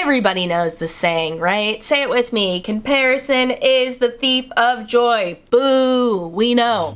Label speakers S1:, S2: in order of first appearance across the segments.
S1: Everybody knows the saying, right? Say it with me. Comparison is the thief of joy. Boo! We know.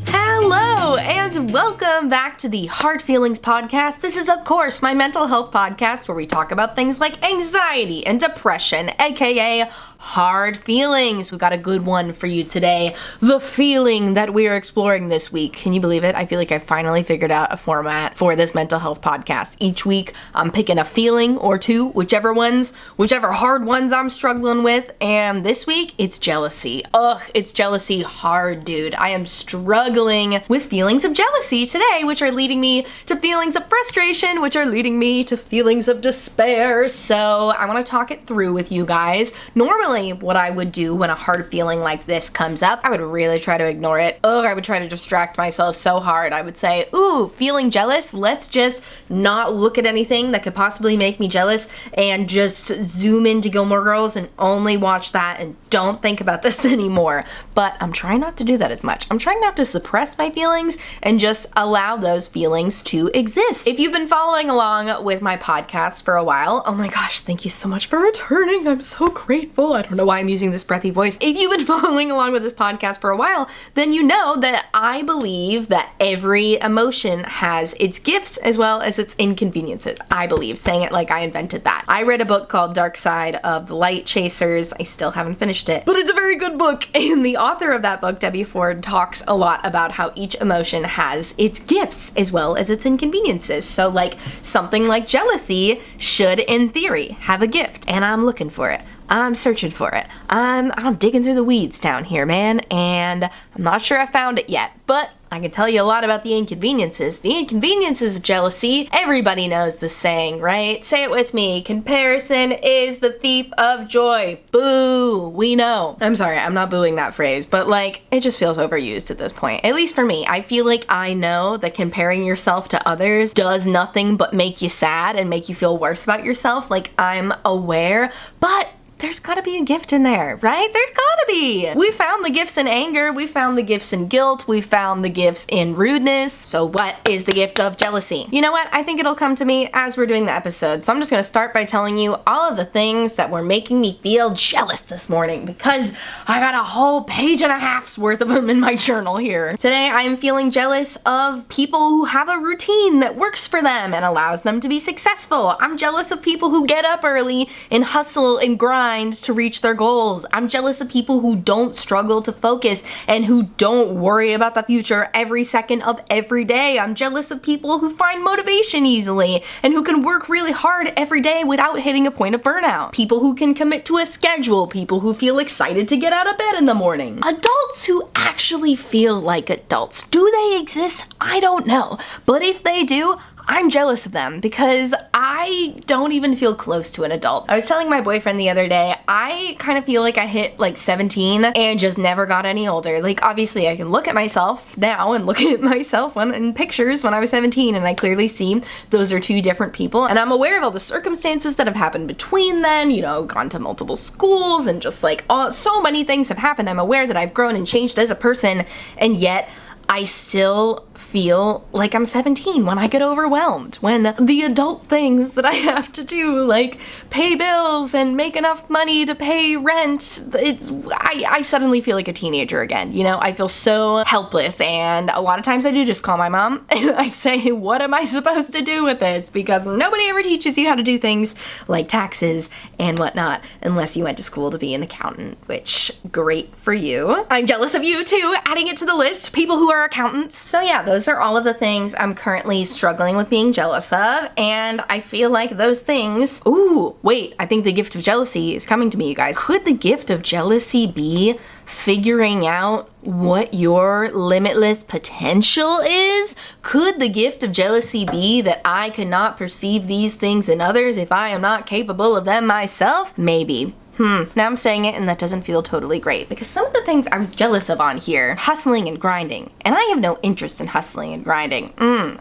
S1: Hello, and welcome back to the Hard Feelings Podcast. This is, of course, my mental health podcast where we talk about things like anxiety and depression, aka hard feelings. We've got a good one for you today. The feeling that we are exploring this week. Can you believe it? I feel like I finally figured out a format for this mental health podcast. Each week, I'm picking a feeling or two, whichever hard ones I'm struggling with. And this week, it's jealousy. Ugh, it's jealousy hard, dude. I am struggling with feelings of jealousy today, which are leading me to feelings of frustration, which are leading me to feelings of despair. So I want to talk it through with you guys. Normally, what I would do when a hard feeling like this comes up, I would really try to ignore it. I would try to distract myself so hard. I would say, ooh, feeling jealous? Let's just not look at anything that could possibly make me jealous and just zoom into Gilmore Girls and only watch that and don't think about this anymore. But I'm trying not to do that as much. I'm trying not to suppress my feelings and just allow those feelings to exist. If you've been following along with my podcast for a while, oh my gosh, thank you so much for returning. I'm so grateful. I don't know why I'm using this breathy voice. If you've been following along with this podcast for a while, then you know that I believe that every emotion has its gifts as well as its inconveniences. I believe, saying it like I invented that. I read a book called Dark Side of the Light Chasers. I still haven't finished it, but it's a very good book. And the author of that book, Debbie Ford, talks a lot about how each emotion has its gifts as well as its inconveniences. So like something like jealousy should, in theory, have a gift. And I'm looking for it. I'm searching for it. I'm digging through the weeds down here, man, and I'm not sure I found it yet, but I can tell you a lot about the inconveniences. The inconveniences of jealousy, everybody knows the saying, right? Say it with me. Comparison is the thief of joy. Boo! We know. I'm sorry, I'm not booing that phrase, but like, it just feels overused at this point. At least for me. I feel like I know that comparing yourself to others does nothing but make you sad and make you feel worse about yourself. Like, I'm aware, but there's gotta be a gift in there, right? There's gotta be. We found the gifts in anger. We found the gifts in guilt. We found the gifts in rudeness. So what is the gift of jealousy? You know what? I think it'll come to me as we're doing the episode. So I'm just gonna start by telling you all of the things that were making me feel jealous this morning because I got a whole page and a half's worth of them in my journal here. Today, I'm feeling jealous of people who have a routine that works for them and allows them to be successful. I'm jealous of people who get up early and hustle and grind to reach their goals. I'm jealous of people who don't struggle to focus and who don't worry about the future every second of every day. I'm jealous of people who find motivation easily and who can work really hard every day without hitting a point of burnout. People who can commit to a schedule. People who feel excited to get out of bed in the morning. Adults who actually feel like adults. Do they exist? I don't know. But if they do, I'm jealous of them because I don't even feel close to an adult. I was telling my boyfriend the other day, I kind of feel like I hit like 17 and just never got any older. Like obviously I can look at myself now and look at myself in pictures when I was 17 and I clearly see those are two different people. And I'm aware of all the circumstances that have happened between then, you know, gone to multiple schools and just like so many things have happened. I'm aware that I've grown and changed as a person, and yet I still feel like I'm 17 when I get overwhelmed, when the adult things that I have to do, like pay bills and make enough money to pay rent, I suddenly feel like a teenager again, you know? I feel so helpless, and a lot of times I do just call my mom and I say, what am I supposed to do with this? Because nobody ever teaches you how to do things like taxes and whatnot, unless you went to school to be an accountant, which, great for you. I'm jealous of you too, adding it to the list, people who are accountants. So yeah, those are all of the things I'm currently struggling with being jealous of, and I feel like those things, ooh, wait, I think the gift of jealousy is coming to me, you guys. Could the gift of jealousy be figuring out what your limitless potential is? Could the gift of jealousy be that I cannot perceive these things in others if I am not capable of them myself? Maybe. Now I'm saying it and that doesn't feel totally great because some of the things I was jealous of on here, hustling and grinding, and I have no interest in hustling and grinding.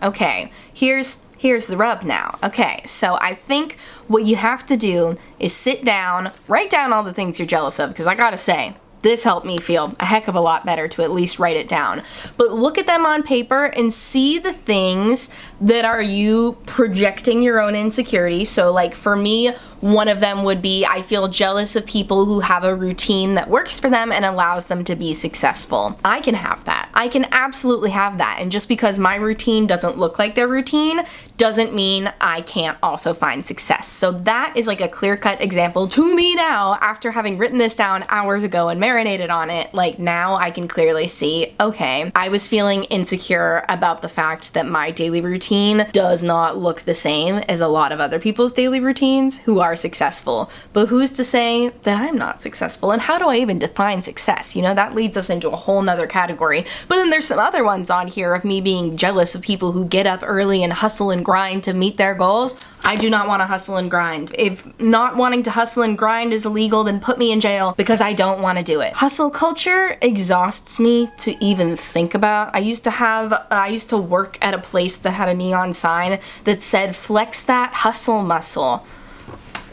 S1: Okay, here's the rub now. Okay, so I think what you have to do is sit down, write down all the things you're jealous of, because I gotta say, This helped me feel a heck of a lot better to at least write it down. But look at them on paper and see the things that are you projecting your own insecurity. So like for me, one of them would be I feel jealous of people who have a routine that works for them and allows them to be successful. I can have that. I can absolutely have that. And just because my routine doesn't look like their routine doesn't mean I can't also find success. So that is like a clear-cut example to me now after having written this down hours ago and marinated on it. Like now I can clearly see, okay, I was feeling insecure about the fact that my daily routine does not look the same as a lot of other people's daily routines who are successful. But who's to say that I'm not successful? And how do I even define success? You know, that leads us into a whole nother category. But then there's some other ones on here of me being jealous of people who get up early and hustle and grind to meet their goals. I do not want to hustle and grind. If not wanting to hustle and grind is illegal, then put me in jail because I don't want to do it. Hustle culture exhausts me to even think about. I used to work at a place that had a neon sign that said flex that hustle muscle.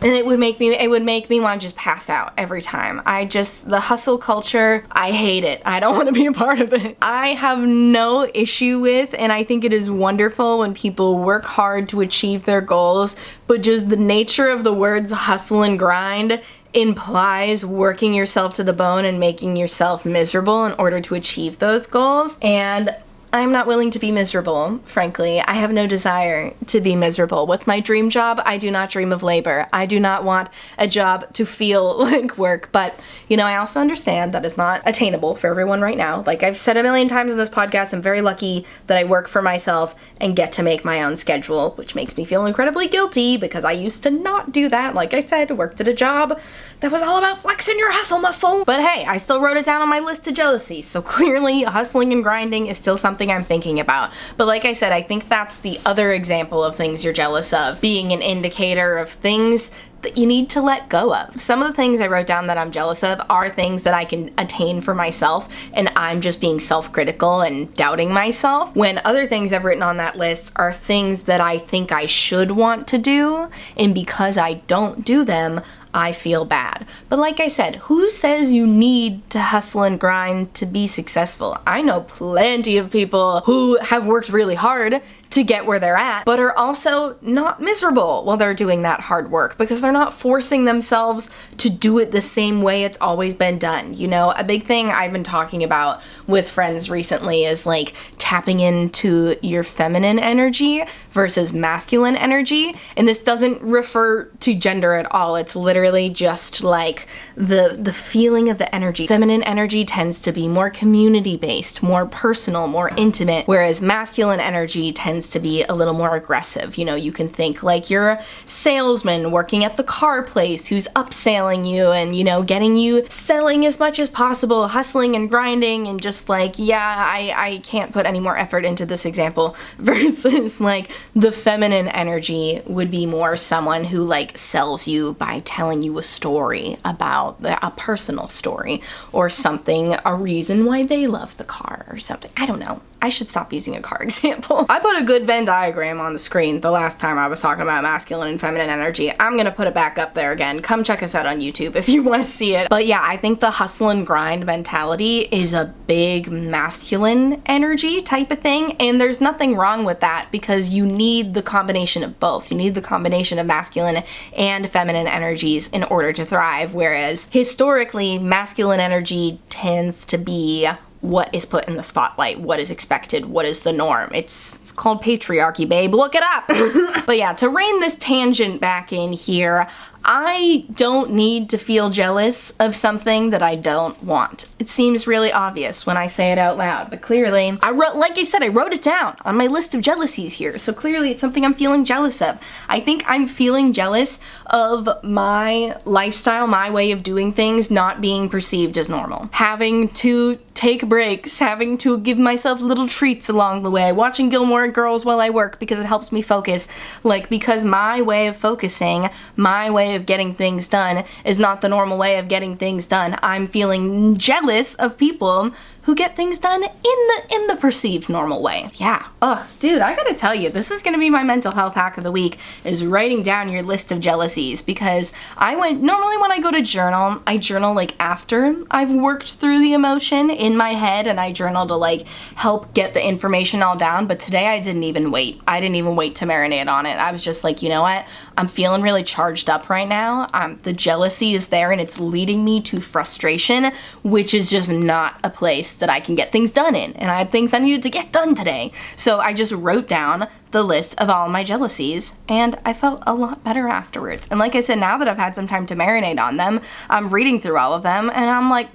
S1: And it would make me want to just pass out every time. The hustle culture, I hate it. I don't want to be a part of it. I have no issue with, and I think it is wonderful when people work hard to achieve their goals, but just the nature of the words hustle and grind implies working yourself to the bone and making yourself miserable in order to achieve those goals. And I'm not willing to be miserable, frankly. I have no desire to be miserable. What's my dream job? I do not dream of labor. I do not want a job to feel like work. But, you know, I also understand that it's not attainable for everyone right now. Like I've said a million times in this podcast, I'm very lucky that I work for myself and get to make my own schedule, which makes me feel incredibly guilty because I used to not do that. Like I said, worked at a job that was all about flexing your hustle muscle. But hey, I still wrote it down on my list of jealousies. So clearly hustling and grinding is still something I'm thinking about. But like I said, I think that's the other example of things you're jealous of, being an indicator of things that you need to let go of. Some of the things I wrote down that I'm jealous of are things that I can attain for myself, and I'm just being self-critical and doubting myself, when other things I've written on that list are things that I think I should want to do, and because I don't do them, I feel bad. But like I said, who says you need to hustle and grind to be successful? I know plenty of people who have worked really hard to get where they're at, but are also not miserable while they're doing that hard work because they're not forcing themselves to do it the same way it's always been done. You know, a big thing I've been talking about with friends recently is like tapping into your feminine energy versus masculine energy. And this doesn't refer to gender at all. It's literally just like the feeling of the energy. Feminine energy tends to be more community-based, more personal, more intimate, whereas masculine energy tends to be a little more aggressive. You know, you can think like you're a salesman working at the car place who's upselling you and, you know, getting you selling as much as possible, hustling and grinding and just like, yeah, I can't put any more effort into this example, versus like the feminine energy would be more someone who like sells you by telling you a story about a personal story or something, a reason why they love the car or something. I don't know. I should stop using a car example. I put a good Venn diagram on the screen the last time I was talking about masculine and feminine energy. I'm gonna put it back up there again. Come check us out on YouTube if you want to see it. But yeah, I think the hustle and grind mentality is a big masculine energy type of thing, and there's nothing wrong with that because you need the combination of both. You need the combination of masculine and feminine energies in order to thrive, whereas historically, masculine energy tends to be what is put in the spotlight, what is expected, what is the norm. It's called patriarchy, babe. Look it up. But yeah, to rein this tangent back in here, I don't need to feel jealous of something that I don't want. It seems really obvious when I say it out loud, but clearly, like I said, I wrote it down on my list of jealousies here, so clearly it's something I'm feeling jealous of. I think I'm feeling jealous of my lifestyle, my way of doing things not being perceived as normal. Having to take breaks, having to give myself little treats along the way, watching Gilmore Girls while I work because it helps me focus. Like, because my way of focusing, my way of getting things done is not the normal way of getting things done. I'm feeling jealous of people who get things done in the perceived normal way. Yeah. Oh, dude, I gotta tell you, this is gonna be my mental health hack of the week, is writing down your list of jealousies, because normally when I go to journal, I journal like after I've worked through the emotion in my head, and I journal to like help get the information all down, but today I didn't even wait. I didn't even wait to marinate on it. I was just like, you know what? I'm feeling really charged up right now. The jealousy is there and it's leading me to frustration, which is just not a place that I can get things done in. And I had things I needed to get done today. So I just wrote down the list of all my jealousies and I felt a lot better afterwards. And like I said, now that I've had some time to marinate on them, I'm reading through all of them and I'm like,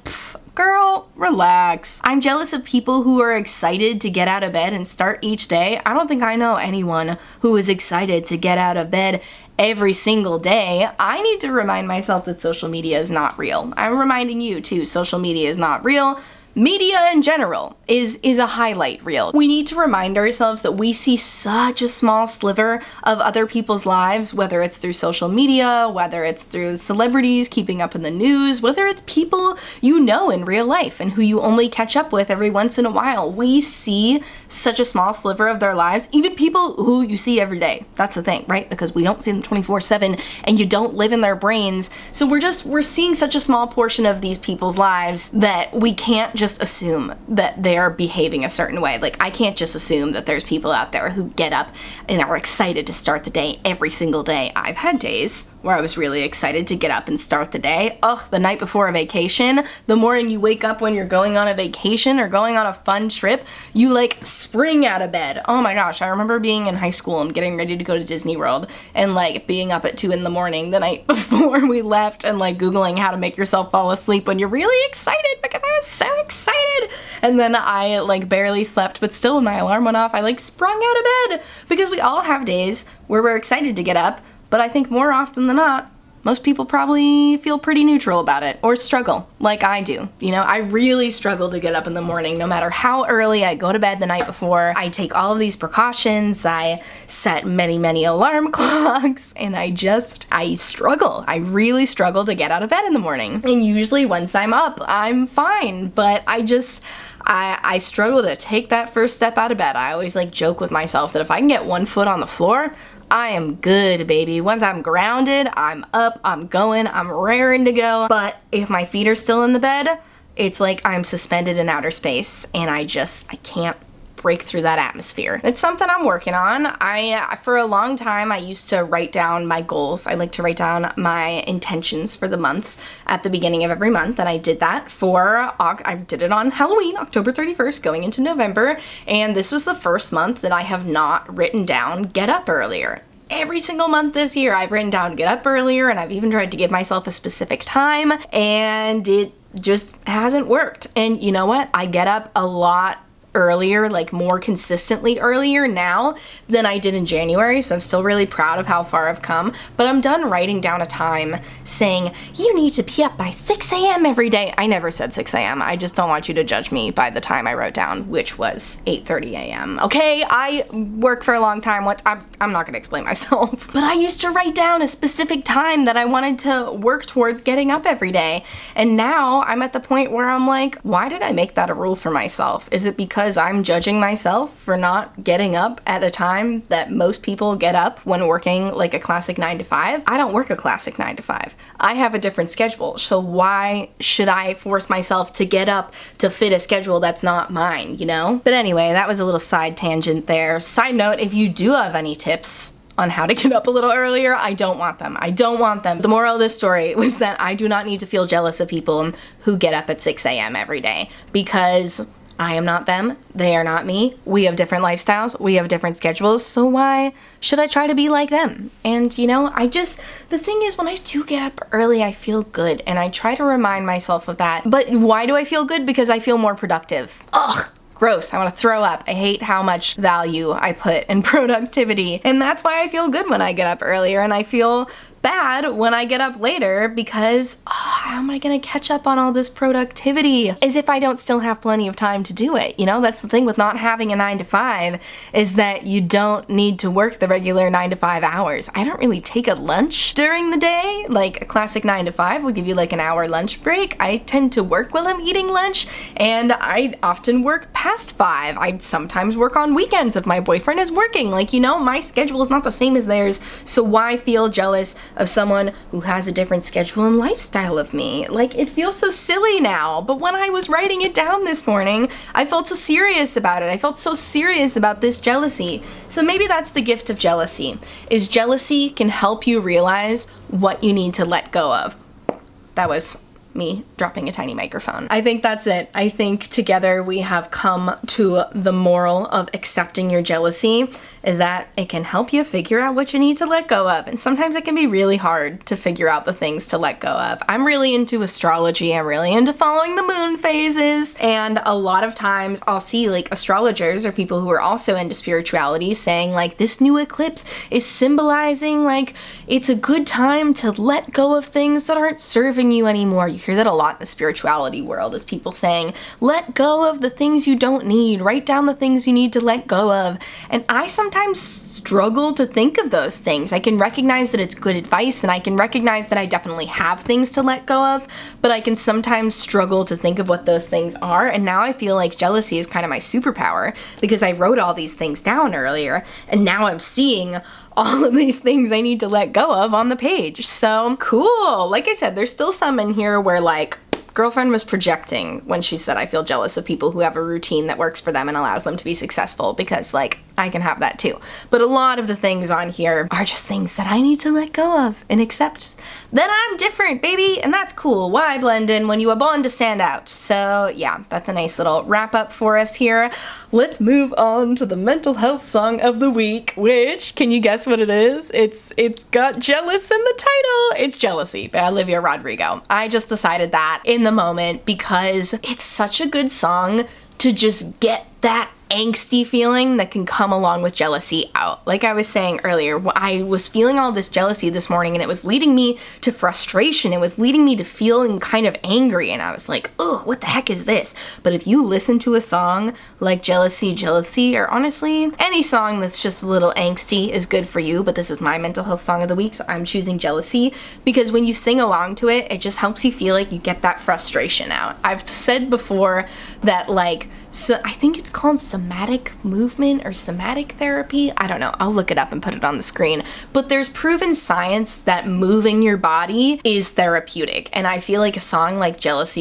S1: girl, relax. I'm jealous of people who are excited to get out of bed and start each day. I don't think I know anyone who is excited to get out of bed every single day. I need to remind myself that social media is not real. I'm reminding you too, social media is not real. Media in general is a highlight reel. We need to remind ourselves that we see such a small sliver of other people's lives, whether it's through social media, whether it's through celebrities keeping up in the news, whether it's people you know in real life and who you only catch up with every once in a while. We see such a small sliver of their lives, even people who you see every day. That's the thing, right? Because we don't see them 24/7 and you don't live in their brains. So we're seeing such a small portion of these people's lives that we can't just assume that they're behaving a certain way. Like, I can't just assume that there's people out there who get up and are excited to start the day every single day. I've had days where I was really excited to get up and start the day. Oh, the night before a vacation, the morning you wake up when you're going on a vacation or going on a fun trip, you like spring out of bed. Oh my gosh, I remember being in high school and getting ready to go to Disney World and like being up at 2 in the morning the night before we left and like Googling how to make yourself fall asleep when you're really excited, because I was so excited. And then I like barely slept, but still when my alarm went off, I like sprung out of bed, because we all have days where we're excited to get up, but I think more often than not, most people probably feel pretty neutral about it, or struggle like I do. You know, I really struggle to get up in the morning no matter how early I go to bed the night before. I take all of these precautions, I set many alarm clocks, and I struggle. I really struggle to get out of bed in the morning. And usually once I'm up, I'm fine, but I struggle to take that first step out of bed. I always like joke with myself that if I can get one foot on the floor, I am good, baby. Once I'm grounded, I'm up, I'm going, I'm raring to go. But if my feet are still in the bed, it's like I'm suspended in outer space and I can't break through that atmosphere. It's something I'm working on. For a long time, I used to write down my goals. I like to write down my intentions for the month at the beginning of every month, and I did that I did it on Halloween, October 31st, going into November, and this was the first month that I have not written down get up earlier. Every single month this year, I've written down get up earlier, and I've even tried to give myself a specific time, and it just hasn't worked. And you know what? I get up a lot earlier, like more consistently earlier now than I did in January, so I'm still really proud of how far I've come, but I'm done writing down a time saying, you need to be up by 6 a.m. every day. I never said 6 a.m. I just don't want you to judge me by the time I wrote down, which was 8:30 a.m. Okay, I work for a long time. I'm not gonna explain myself, but I used to write down a specific time that I wanted to work towards getting up every day, and now I'm at the point where I'm like, why did I make that a rule for myself? Is it because I'm judging myself for not getting up at a time that most people get up when working like a classic 9 to 5? I don't work a classic 9 to 5. I have a different schedule, so why should I force myself to get up to fit a schedule that's not mine, you know? But anyway, that was a little side tangent there. Side note, if you do have any tips on how to get up a little earlier, I don't want them. I don't want them. The moral of this story was that I do not need to feel jealous of people who get up at 6 a.m. every day, because I am not them, they are not me. We have different lifestyles, we have different schedules, so why should I try to be like them? And you know, the thing is, when I do get up early, I feel good, and I try to remind myself of that. But why do I feel good? Because I feel more productive. Ugh. Gross, I want to throw up. I hate how much value I put in productivity, and that's why I feel good when I get up earlier, and I feel bad when I get up later because how am I gonna catch up on all this productivity? As if I don't still have plenty of time to do it. You know, that's the thing with not having a 9 to 5 is that you don't need to work the regular 9 to 5 hours. I don't really take a lunch during the day. Like a classic 9 to 5 will give you like an hour lunch break. I tend to work while I'm eating lunch, and I often work past 5. I sometimes work on weekends if my boyfriend is working. Like, you know, my schedule is not the same as theirs, so why feel jealous of someone who has a different schedule and lifestyle of me? Like, it feels so silly now, but when I was writing it down this morning, I felt so serious about it. I felt so serious about this jealousy. So maybe that's the gift of jealousy, is jealousy can help you realize what you need to let go of. That was me dropping a tiny microphone. I think that's it. I think together we have come to the moral of accepting your jealousy is that it can help you figure out what you need to let go of. And sometimes it can be really hard to figure out the things to let go of. I'm really into astrology. I'm really into following the moon phases. And a lot of times I'll see like astrologers or people who are also into spirituality saying like this new eclipse is symbolizing like it's a good time to let go of things that aren't serving you anymore. You hear that a lot in the spirituality world is people saying, let go of the things you don't need, write down the things you need to let go of. And I sometimes struggle to think of those things. I can recognize that it's good advice and I can recognize that I definitely have things to let go of, but I can sometimes struggle to think of what those things are. And now I feel like jealousy is kind of my superpower because I wrote all these things down earlier and now I'm seeing all of these things I need to let go of on the page. So cool. Like I said, there's still some in here where like girlfriend was projecting when she said I feel jealous of people who have a routine that works for them and allows them to be successful because like I can have that too. But a lot of the things on here are just things that I need to let go of and accept that I'm different, baby, and that's cool. Why blend in when you are born to stand out? So yeah, that's a nice little wrap up for us here. Let's move on to the mental health song of the week, which, can you guess what it is? It's got jealous in the title. It's Jealousy by Olivia Rodrigo. I just decided that in the moment because it's such a good song to just get that angsty feeling that can come along with jealousy out. Like I was saying earlier, I was feeling all this jealousy this morning and it was leading me to frustration. It was leading me to feeling kind of angry and I was like, ugh, what the heck is this? But if you listen to a song like Jealousy, or honestly, any song that's just a little angsty is good for you, but this is my mental health song of the week, so I'm choosing Jealousy because when you sing along to it, it just helps you feel like you get that frustration out. I've said before that like, so I think it's called somatic movement or somatic therapy. I don't know. I'll look it up and put it on the screen. But there's proven science that moving your body is therapeutic. And I feel like a song like Jealousy,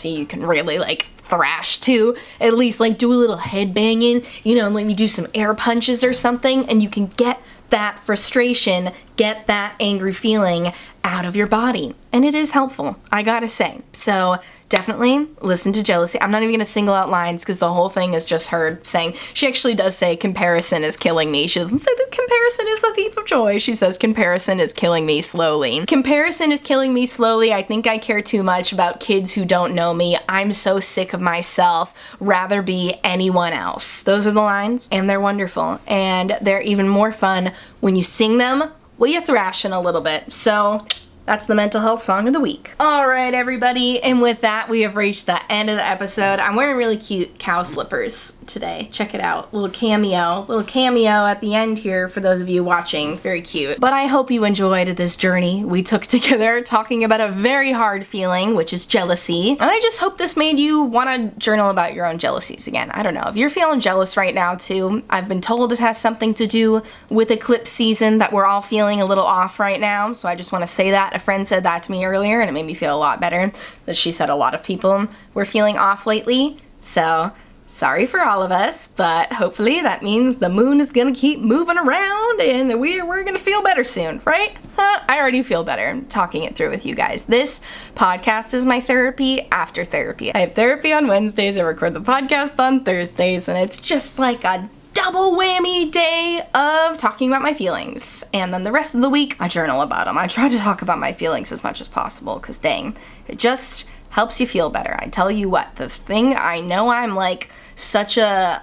S1: you can really like thrash to, at least like do a little head banging, you know, let me do some air punches or something, and you can get that frustration, get that angry feeling out of your body. And it is helpful, I gotta say. So definitely listen to Jealousy. I'm not even gonna single out lines because the whole thing is just her saying, she actually does say comparison is killing me. She doesn't say that comparison is a thief of joy. She says comparison is killing me slowly. Comparison is killing me slowly. I think I care too much about kids who don't know me. I'm so sick of myself. Rather be anyone else. Those are the lines and they're wonderful. And they're even more fun when you sing them while you're thrashing a little bit. So that's the mental health song of the week. All right, everybody, and with that, we have reached the end of the episode. I'm wearing really cute cow slippers today. Check it out. Little cameo at the end here for those of you watching. Very cute. But I hope you enjoyed this journey we took together talking about a very hard feeling, which is jealousy. And I just hope this made you want to journal about your own jealousies again. I don't know. If you're feeling jealous right now too, I've been told it has something to do with eclipse season, that we're all feeling a little off right now. So I just want to say that. A friend said that to me earlier and it made me feel a lot better, that she said a lot of people were feeling off lately. So sorry for all of us, but hopefully that means the moon is gonna keep moving around and we're gonna feel better soon, right? I already feel better talking it through with you guys. This podcast is my therapy after therapy. I have therapy on Wednesdays, I record the podcast on Thursdays, and it's just like a double whammy day of talking about my feelings. And then the rest of the week, I journal about them. I try to talk about my feelings as much as possible, because dang, it just helps you feel better. I tell you what, the thing I know I'm like such a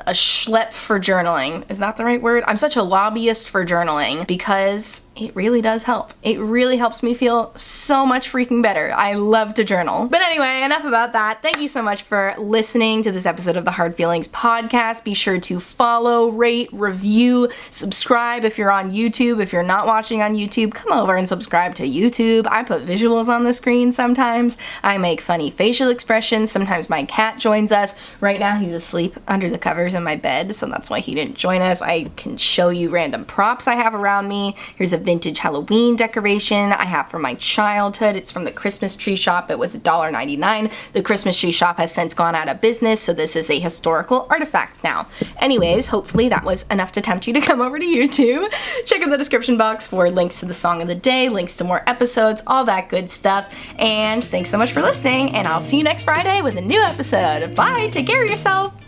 S1: schlep for journaling. Is that the right word? I'm such a lobbyist for journaling because it really does help. It really helps me feel so much freaking better. I love to journal. But anyway, enough about that. Thank you so much for listening to this episode of the Hard Feelings podcast. Be sure to follow, rate, review, subscribe if you're on YouTube. If you're not watching on YouTube, come over and subscribe to YouTube. I put visuals on the screen sometimes. I make funny facial expressions. Sometimes my cat joins us. Right now he's asleep under the covers in my bed, so that's why he didn't join us. I can show you random props I have around me. Here's a vintage Halloween decoration I have from my childhood. It's from the Christmas tree shop. It was $1.99. The Christmas tree shop has since gone out of business, so this is a historical artifact now. Anyways, hopefully that was enough to tempt you to come over to YouTube. Check out the description box for links to the song of the day, links to more episodes, all that good stuff. And thanks so much for listening, and I'll see you next Friday with a new episode. Bye! Take care of yourself!